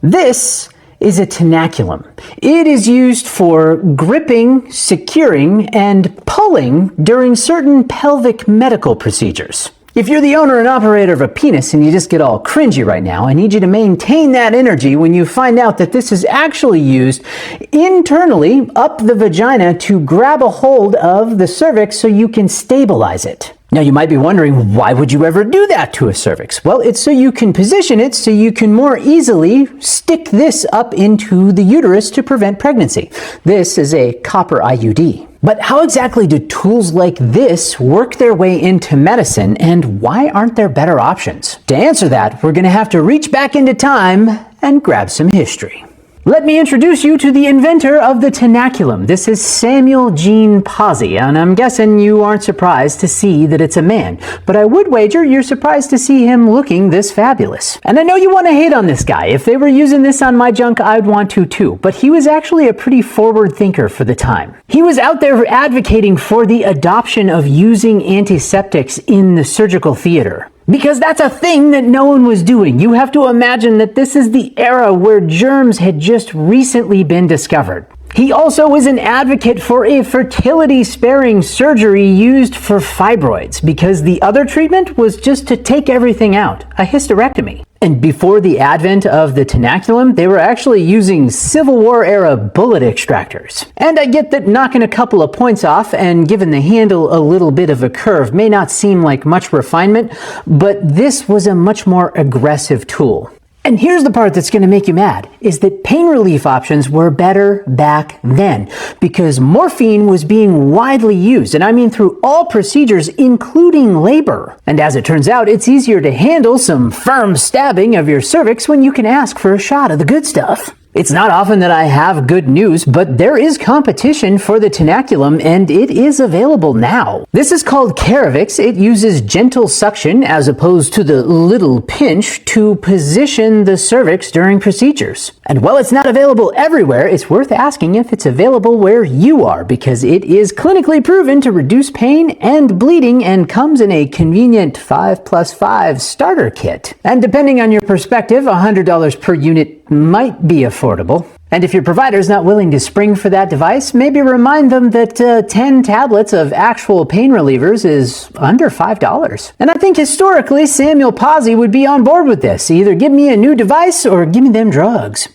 This is a tenaculum. It is used for gripping, securing, and pulling during certain pelvic medical procedures. If you're the owner and operator of a penis and you just get all cringy right now, I need you to maintain that energy when you find out that this is actually used internally up the vagina to grab a hold of the cervix so you can stabilize it. Now you might be wondering, why would you ever do that to a cervix? Well, it's so you can position it so you can more easily stick this up into the uterus to prevent pregnancy. This is a copper IUD. But how exactly do tools like this work their way into medicine, and why aren't there better options? To answer that, we're going to have to reach back into time and grab some history. Let me introduce you to the inventor of the Tenaculum. This is Samuel Jean Pawsey, and I'm guessing you aren't surprised to see that it's a man. But I would wager you're surprised to see him looking this fabulous. And I know you want to hate on this guy. If they were using this on my junk, I'd want to too. But he was actually a pretty forward thinker for the time. He was out there advocating for the adoption of using antiseptics in the surgical theater. Because that's a thing that no one was doing. You have to imagine that this is the era where germs had just recently been discovered. He also was an advocate for a fertility-sparing surgery used for fibroids, because the other treatment was just to take everything out, a hysterectomy. And before the advent of the Tenaculum, they were actually using Civil War-era bullet extractors. And I get that knocking a couple of points off and giving the handle a little bit of a curve may not seem like much refinement, but this was a much more aggressive tool. And here's the part that's going to make you mad, is that pain relief options were better back then, because morphine was being widely used, and I mean through all procedures, including labor. And as it turns out, it's easier to handle some firm stabbing of your cervix when you can ask for a shot of the good stuff. It's not often that I have good news, but there is competition for the Tenaculum, and it is available now. This is called Caravix. It uses gentle suction, as opposed to the little pinch, to position the cervix during procedures. And while it's not available everywhere, it's worth asking if it's available where you are, because it is clinically proven to reduce pain and bleeding and comes in a convenient 5+5 starter kit. And depending on your perspective, $100 per unit might be affordable. And if your provider's not willing to spring for that device, maybe remind them that 10 tablets of actual pain relievers is under $5. And I think historically Samuel Pawsey would be on board with this. Either give me a new device or give me them drugs.